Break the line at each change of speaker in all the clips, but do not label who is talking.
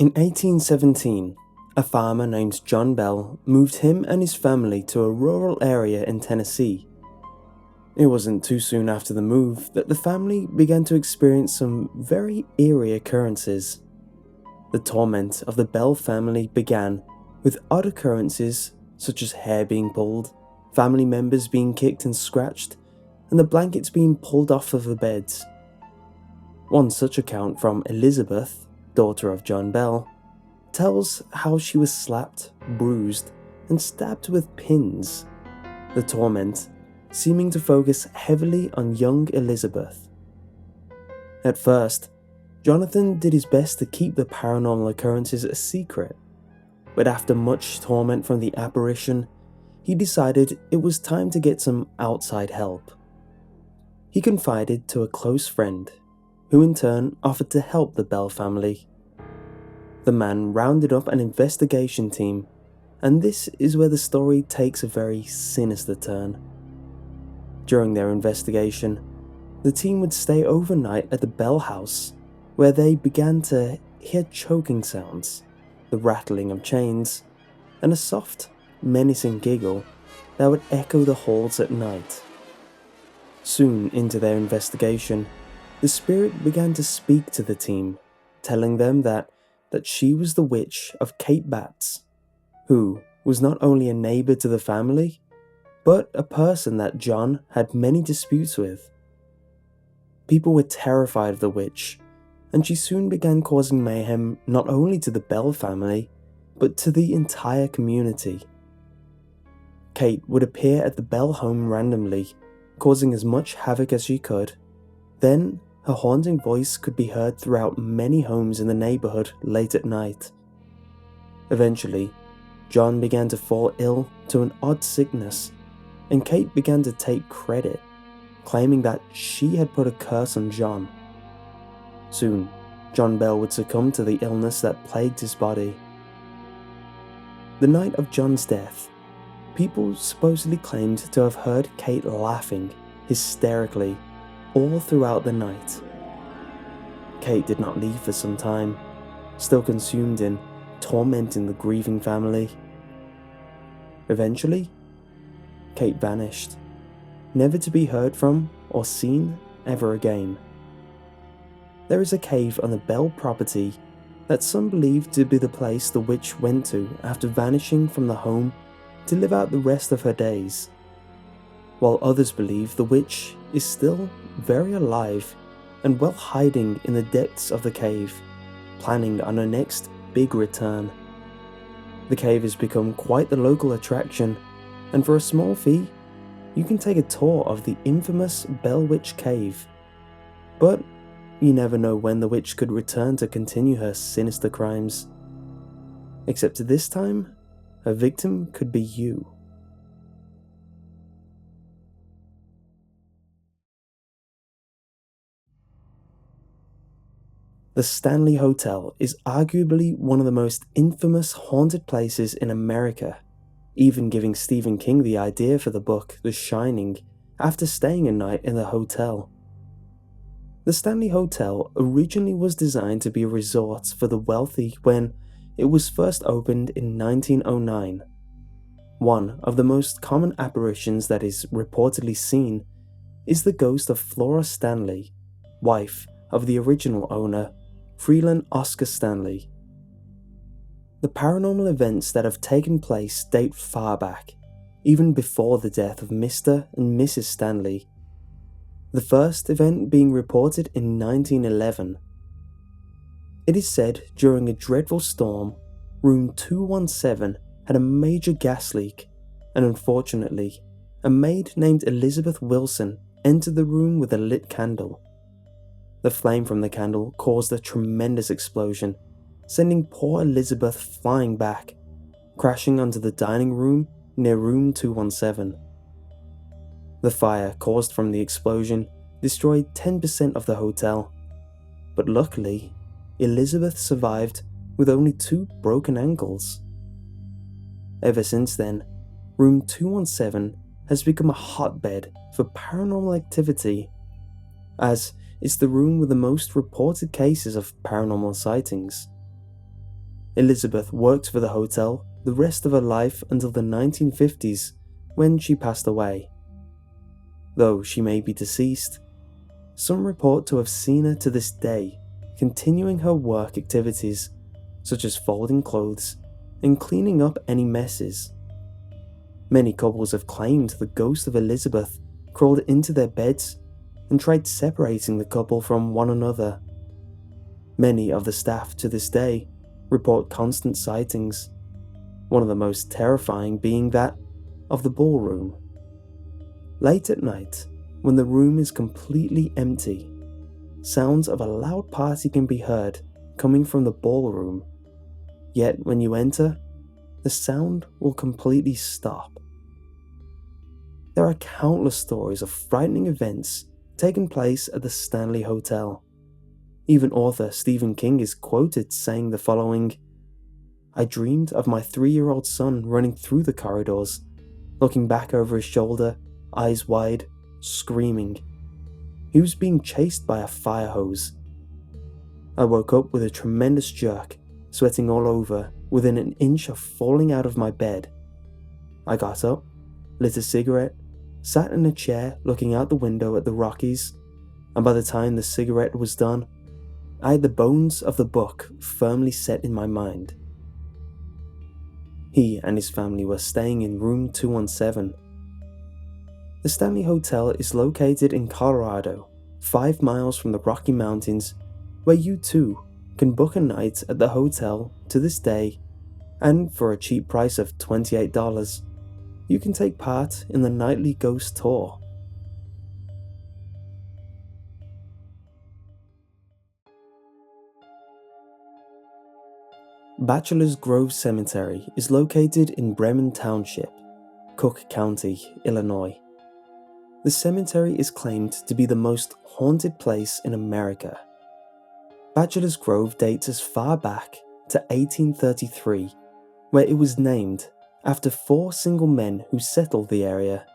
In 1817, a farmer named John Bell moved him and his family to a rural area in Tennessee. It wasn't too soon after the move that the family began to experience some very eerie occurrences. The torment of the Bell family began with odd occurrences such as hair being pulled, family members being kicked and scratched, and the blankets being pulled off of the beds. One such account from Elizabeth, daughter of John Bell, tells how she was slapped, bruised, and stabbed with pins, the torment seeming to focus heavily on young Elizabeth. At first, Jonathan did his best to keep the paranormal occurrences a secret, but after much torment from the apparition, he decided it was time to get some outside help. He confided to a close friend, who in turn offered to help the Bell family. The man rounded up an investigation team, and this is where the story takes a very sinister turn. During their investigation, the team would stay overnight at the Bell house, where they began to hear choking sounds, the rattling of chains, and a soft, menacing giggle that would echo the halls at night. Soon into their investigation, the spirit began to speak to the team, telling them that she was the witch of Kate Batts, who was not only a neighbor to the family, but a person that John had many disputes with. People were terrified of the witch, and she soon began causing mayhem not only to the Bell family, but to the entire community. Kate would appear at the Bell home randomly, causing as much havoc as she could. Then, her haunting voice could be heard throughout many homes in the neighborhood late at night. Eventually, John began to fall ill to an odd sickness, and Kate began to take credit, claiming that she had put a curse on John. Soon, John Bell would succumb to the illness that plagued his body. The night of John's death, people supposedly claimed to have heard Kate laughing hysterically all throughout the night. Kate did not leave for some time, still consumed in tormenting the grieving family. Eventually, Kate vanished, never to be heard from or seen ever again. There is a cave on the Bell property that some believe to be the place the witch went to after vanishing from the home to live out the rest of her days, while others believe the witch is still very alive and well hiding in the depths of the cave, planning on her next big return. The cave has become quite the local attraction, and for a small fee, you can take a tour of the infamous Bell Witch Cave. But you never know when the witch could return to continue her sinister crimes. Except this time, her victim could be you. The Stanley Hotel is arguably one of the most infamous haunted places in America, even giving Stephen King the idea for the book The Shining after staying a night in the hotel. The Stanley Hotel originally was designed to be a resort for the wealthy when it was first opened in 1909. One of the most common apparitions that is reportedly seen is the ghost of Flora Stanley, wife of the original owner, Freeland Oscar Stanley. The paranormal events that have taken place date far back, even before the death of Mr. and Mrs. Stanley. The first event being reported in 1911. It is said during a dreadful storm, room 217 had a major gas leak, and unfortunately, a maid named Elizabeth Wilson entered the room with a lit candle. The flame from the candle caused a tremendous explosion, sending poor Elizabeth flying back, crashing onto the dining room near room 217. The fire caused from the explosion destroyed 10% of the hotel, but luckily, Elizabeth survived with only 2 broken ankles. Ever since then, room 217 has become a hotbed for paranormal activity, as it's the room with the most reported cases of paranormal sightings. Elizabeth worked for the hotel the rest of her life until the 1950s when she passed away. Though she may be deceased, some report to have seen her to this day continuing her work activities such as folding clothes and cleaning up any messes. Many couples have claimed the ghost of Elizabeth crawled into their beds and tried separating the couple from one another. Many of the staff to this day report constant sightings, one of the most terrifying being that of the ballroom. Late at night, when the room is completely empty, sounds of a loud party can be heard coming from the ballroom. Yet when you enter, the sound will completely stop. There are countless stories of frightening events taking place at the Stanley Hotel. Even author Stephen King is quoted saying the following: "I dreamed of my 3-year-old son running through the corridors, looking back over his shoulder, eyes wide, screaming. He was being chased by a fire hose. I woke up with a tremendous jerk, sweating all over, within an inch of falling out of my bed. I got up, lit a cigarette, sat in a chair looking out the window at the Rockies, and by the time the cigarette was done, I had the bones of the book firmly set in my mind." He and his family were staying in room 217. The Stanley Hotel is located in Colorado, 5 miles from the Rocky Mountains, where you too can book a night at the hotel to this day, and for a cheap price of $28, you can take part in the nightly ghost tour. Bachelor's Grove Cemetery is located in Bremen Township, Cook County, Illinois. The cemetery is claimed to be the most haunted place in America. Bachelor's Grove dates as far back to 1833, where it was named after 4 single men who settled the area,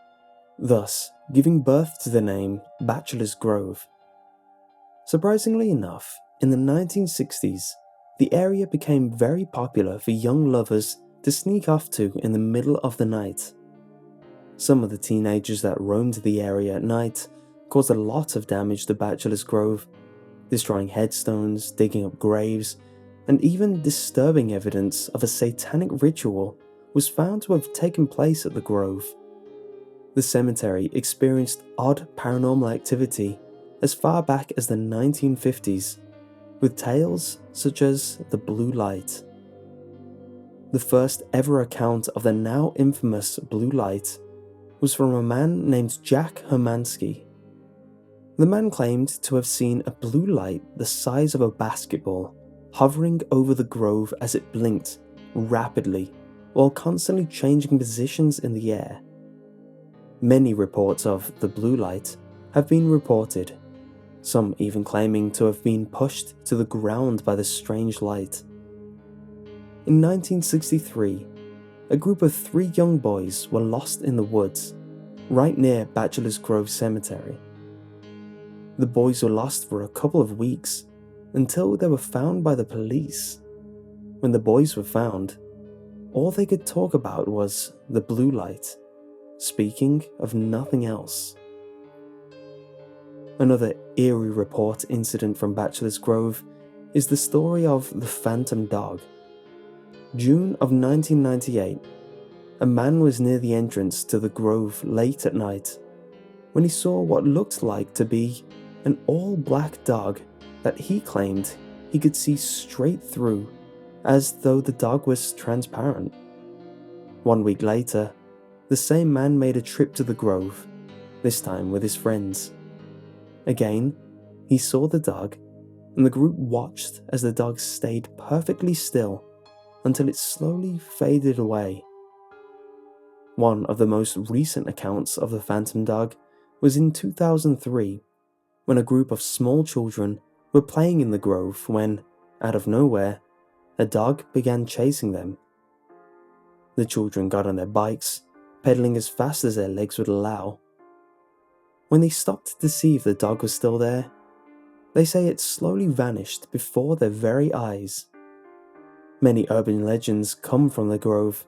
thus giving birth to the name Bachelor's Grove. Surprisingly enough, in the 1960s, the area became very popular for young lovers to sneak off to in the middle of the night. Some of the teenagers that roamed the area at night caused a lot of damage to Bachelor's Grove, destroying headstones, digging up graves, and even disturbing evidence of a satanic ritual was found to have taken place at the grove. The cemetery experienced odd paranormal activity as far back as the 1950s, with tales such as the blue light. The first ever account of the now infamous blue light was from a man named Jack Hermansky. The man claimed to have seen a blue light the size of a basketball hovering over the grove as it blinked rapidly while constantly changing positions in the air. Many reports of the blue light have been reported, some even claiming to have been pushed to the ground by the strange light. In 1963, a group of 3 young boys were lost in the woods, right near Bachelor's Grove Cemetery. The boys were lost for a couple of weeks, until they were found by the police. When the boys were found, all they could talk about was the blue light, speaking of nothing else. Another eerie report incident from Bachelor's Grove is the story of the phantom dog. June of 1998, a man was near the entrance to the grove late at night when he saw what looked like to be an all-black dog that he claimed he could see straight through, as though the dog was transparent. 1 week later, the same man made a trip to the grove, this time with his friends. Again, he saw the dog, and the group watched as the dog stayed perfectly still until it slowly faded away. One of the most recent accounts of the phantom dog was in 2003, when a group of small children were playing in the grove when, out of nowhere, a dog began chasing them. The children got on their bikes, pedaling as fast as their legs would allow. When they stopped to see if the dog was still there, they say it slowly vanished before their very eyes. Many urban legends come from the grove,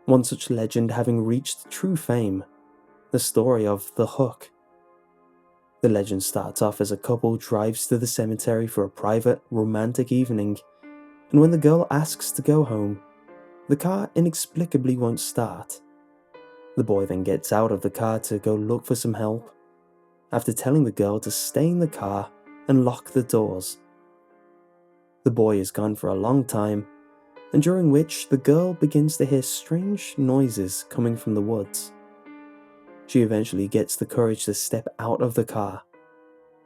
one such legend having reached true fame, the story of the Hook. The legend starts off as a couple drives to the cemetery for a private, romantic evening, and when the girl asks to go home, the car inexplicably won't start. The boy then gets out of the car to go look for some help, after telling the girl to stay in the car and lock the doors. The boy is gone for a long time, and during which the girl begins to hear strange noises coming from the woods. She eventually gets the courage to step out of the car,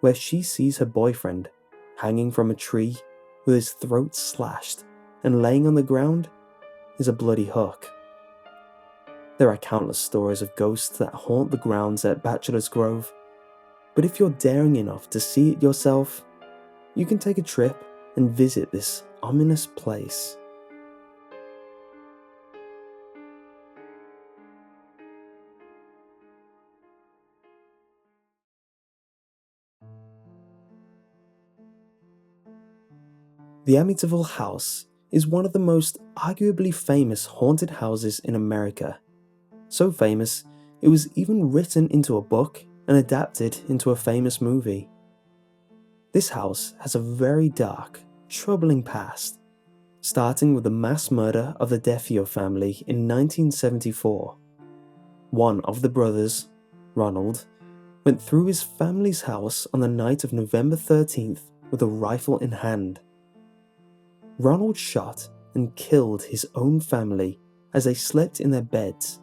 where she sees her boyfriend hanging from a tree with his throat slashed, and laying on the ground is a bloody hook. There are countless stories of ghosts that haunt the grounds at Bachelor's Grove, but if you're daring enough to see it yourself, you can take a trip and visit this ominous place. The Amityville House is one of the most arguably famous haunted houses in America. So famous, it was even written into a book and adapted into a famous movie. This house has a very dark, troubling past, starting with the mass murder of the Defeo family in 1974. One of the brothers, Ronald, went through his family's house on the night of November 13th with a rifle in hand. Ronald shot and killed his own family as they slept in their beds.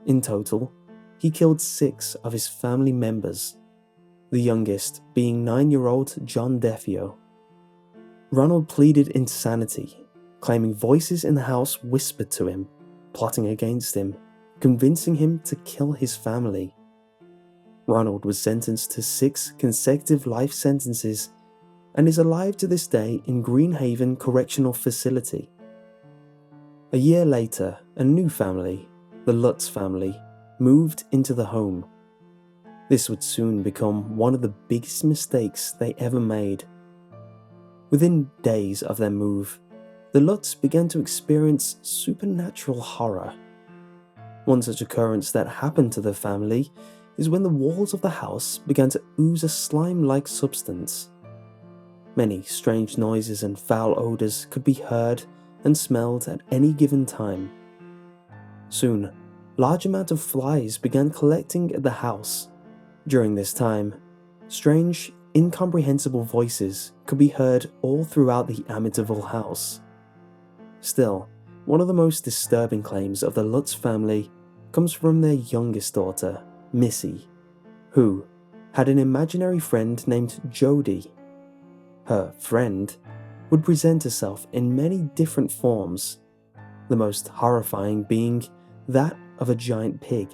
In total, he killed 6 of his family members, the youngest being 9-year-old John Defeo. Ronald pleaded insanity, claiming voices in the house whispered to him, plotting against him, convincing him to kill his family. Ronald was sentenced to 6 consecutive life sentences and is alive to this day in Greenhaven Correctional Facility. A year later, a new family, the Lutz family, moved into the home. This would soon become one of the biggest mistakes they ever made. Within days of their move, the Lutz began to experience supernatural horror. One such occurrence that happened to the family is when the walls of the house began to ooze a slime-like substance. Many strange noises and foul odors could be heard and smelled at any given time. Soon, large amounts of flies began collecting at the house. During this time, strange, incomprehensible voices could be heard all throughout the Amityville house. Still, one of the most disturbing claims of the Lutz family comes from their youngest daughter, Missy, who had an imaginary friend named Jody. Her friend would present herself in many different forms, the most horrifying being that of a giant pig.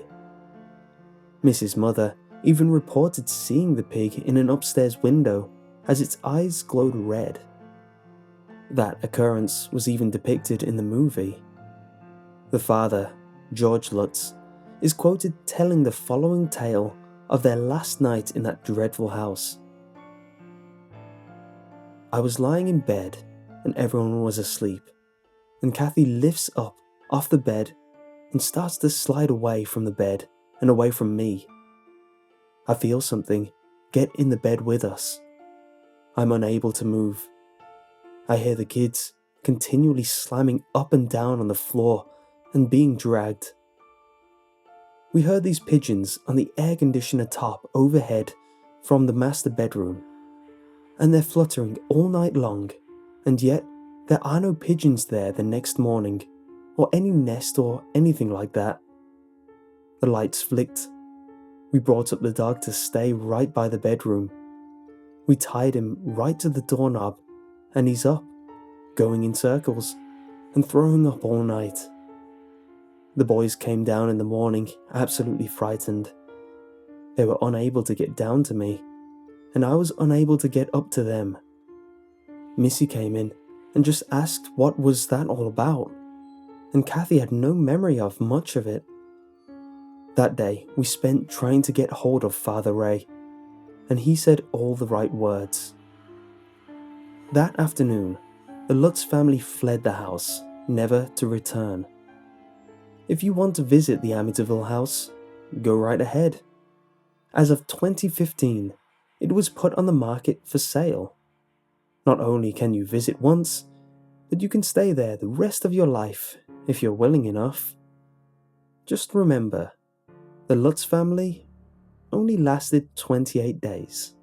Missy's mother even reported seeing the pig in an upstairs window as its eyes glowed red. That occurrence was even depicted in the movie. The father, George Lutz, is quoted telling the following tale of their last night in that dreadful house. "I was lying in bed and everyone was asleep, and Kathy lifts up off the bed and starts to slide away from the bed and away from me. I feel something get in the bed with us. I'm unable to move. I hear the kids continually slamming up and down on the floor and being dragged. We heard these pigeons on the air conditioner top overhead from the master bedroom, and they're fluttering all night long, and yet there are no pigeons there the next morning, or any nest or anything like that. The lights flicked. We brought up the dog to stay right by the bedroom. We tied him right to the doorknob, and he's up, going in circles, and throwing up all night. The boys came down in the morning, absolutely frightened. They were unable to get down to me, and I was unable to get up to them. Missy came in and just asked what was that all about, and Kathy had no memory of much of it. That day we spent trying to get hold of Father Ray, and he said all the right words. That afternoon, The Lutz family fled the house, never to return. If you want to visit the Amityville house, go right ahead. As of 2015, it was put on the market for sale. Not only can you visit once, but you can stay there the rest of your life if you're willing enough. Just remember, the Lutz family only lasted 28 days.